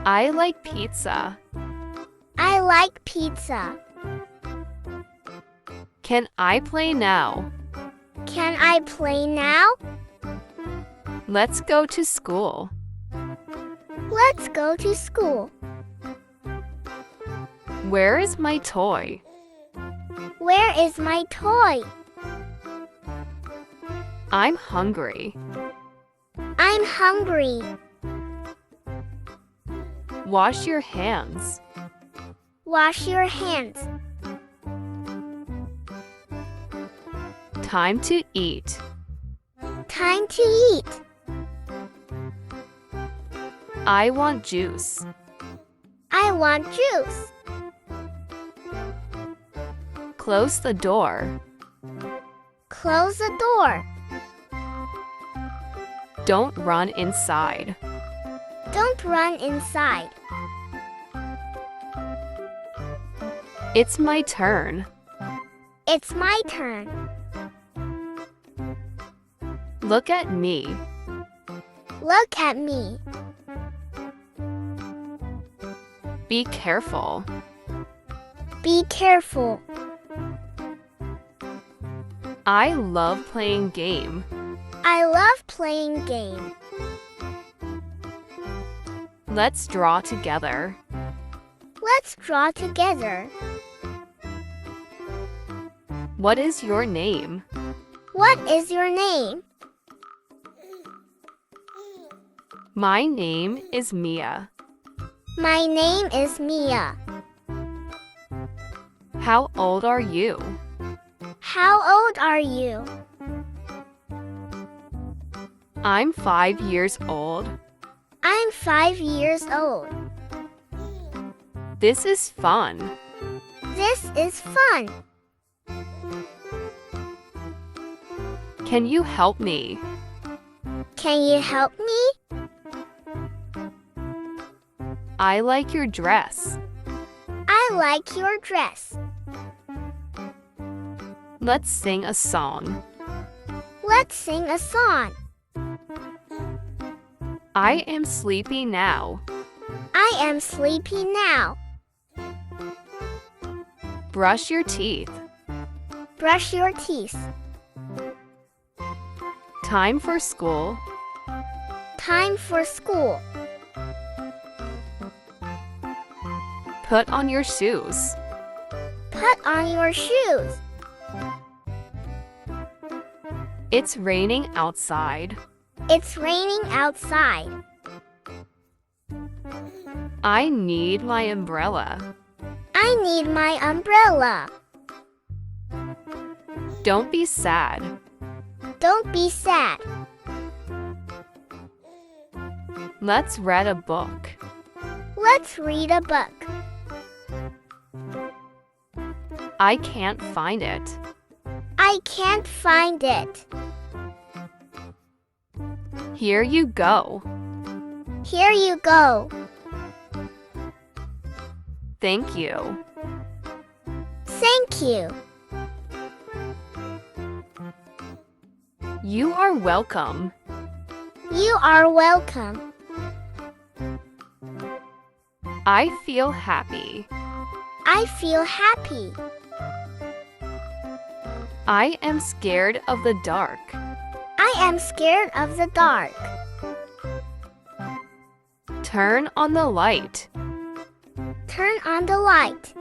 I like pizza. I like pizza. Can I play now? Can I play now? Let's go to school. Let's go to school. Where is my toy? Where is my toy? I'm hungry. I'm hungry. Wash your hands. Wash your hands. Time to eat. Time to eat. I want juice. I want juice. Close the door. Close the door. Don't run inside. Don't run inside. It's my turn. It's my turn. Look at me. Look at me. Be careful. Be careful. I love playing game. I love playing game. Let's draw together. Let's draw together. What is your name? What is your name? My name is Mia. My name is Mia. How old are you? How old are you? I'm 5 years old. I'm 5 years old. This is fun. This is fun. Can you help me? Can you help me? I like your dress. I like your dress. Let's sing a song. Let's sing a song. I am sleepy now. I am sleepy now. Brush your teeth. Brush your teeth. Time for school. Time for school. Put on your shoes. Put on your shoes. It's raining outside. It's raining outside. I need my umbrella. I need my umbrella. Don't be sad. Don't be sad. Let's read a book. Let's read a book. I can't find it. I can't find it. Here you go. Here you go. Thank you. Thank you. You are welcome. You are welcome. I feel happy. I feel happy. I am scared of the dark. I am scared of the dark. Turn on the light. Turn on the light.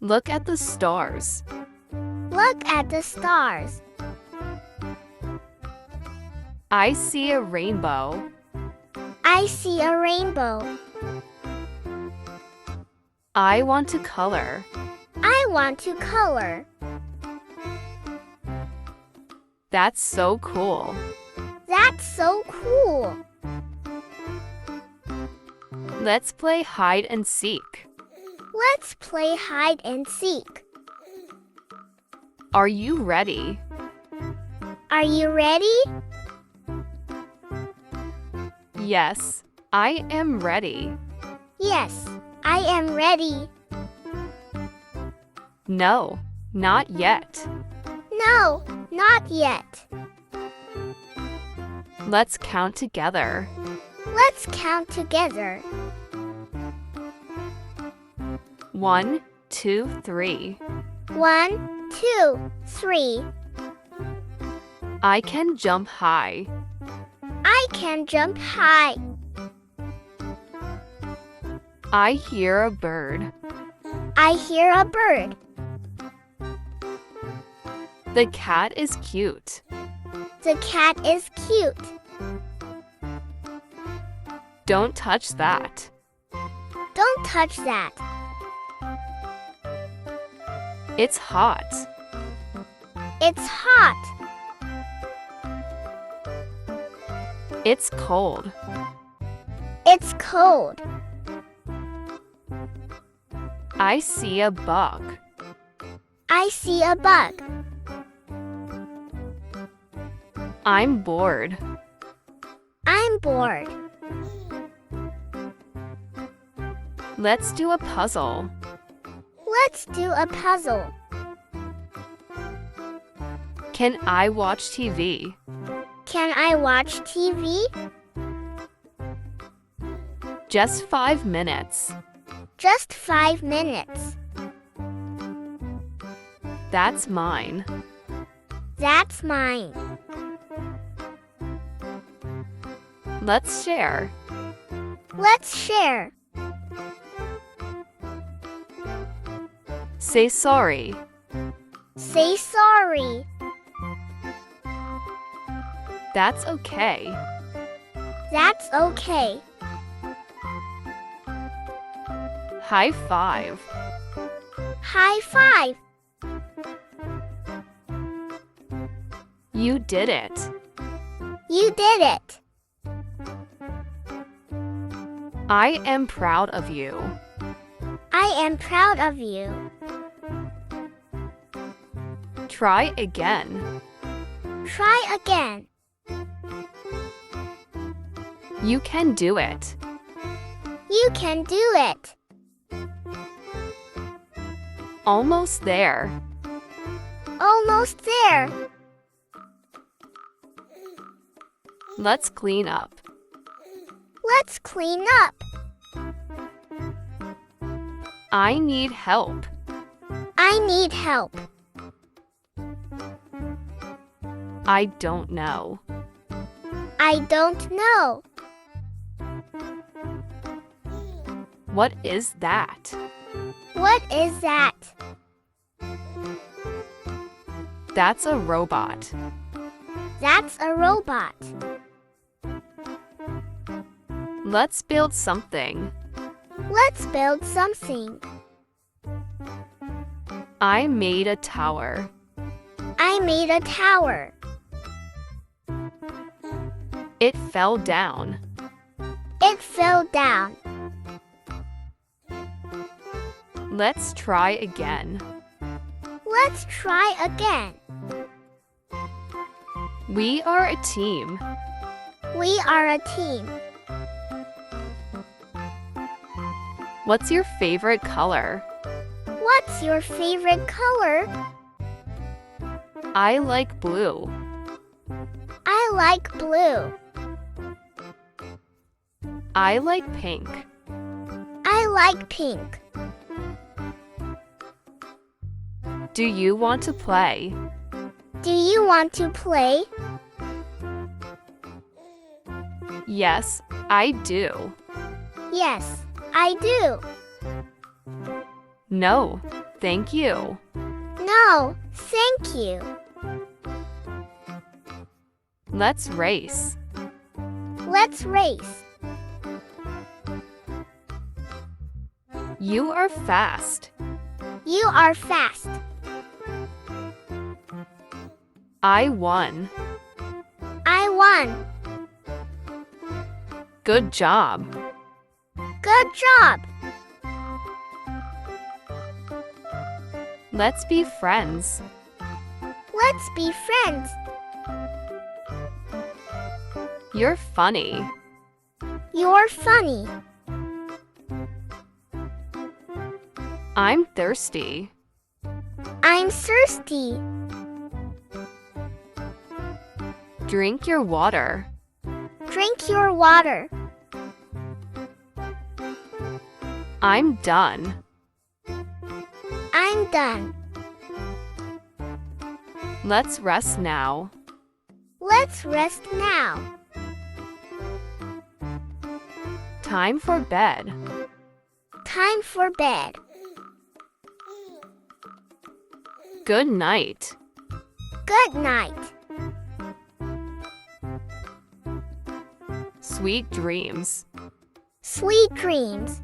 Look at the stars. Look at the stars. I see a rainbow. I see a rainbow. I want to color. I want to color. That's so cool. That's so cool. Let's play hide and seek. Let's play hide and seek. Are you ready? Are you ready? Yes, I am ready. Yes, I am ready. No, not yet. No, not yet. Let's count together. Let's count together. 1, 2, 3. 1, 2, 3. I can jump high. I can jump high. I hear a bird. I hear a bird. The cat is cute. The cat is cute. Don't touch that. Don't touch that. It's hot. It's hot. It's cold. It's cold. I see a bug. I see a bug. I'm bored. I'm bored. Let's do a puzzle. Let's do a puzzle. Can I watch TV? Can I watch TV? Just 5 minutes. Just 5 minutes. That's mine. That's mine. Let's share. Let's share. Say sorry. Say sorry. That's okay. That's okay. High five. High five. You did it. You did it. I am proud of you. I am proud of you. Try again. Try again. You can do it. You can do it. Almost there. Almost there. Let's clean up. Let's clean up. I need help. I need help. I don't know. I don't know. What is that? What is that? That's a robot. That's a robot. Let's build something. Let's build something. I made a tower. I made a tower. It fell down. It fell down. Let's try again. Let's try again. We are a team. We are a team. What's your favorite color? What's your favorite color? I like blue. I like blue. I like pink. I like pink. Do you want to play? Do you want to play? Yes, I do. Yes, I do. No, thank you. No, thank you. Let's race. Let's race. You are fast. You are fast. I won. I won. Good job. Good job. Let's be friends. Let's be friends. You're funny. You're funny. I'm thirsty. I'm thirsty. Drink your water. Drink your water. I'm done. I'm done. Let's rest now. Let's rest now. Time for bed. Time for bed. Good night. Good night. Sweet dreams. Sweet dreams.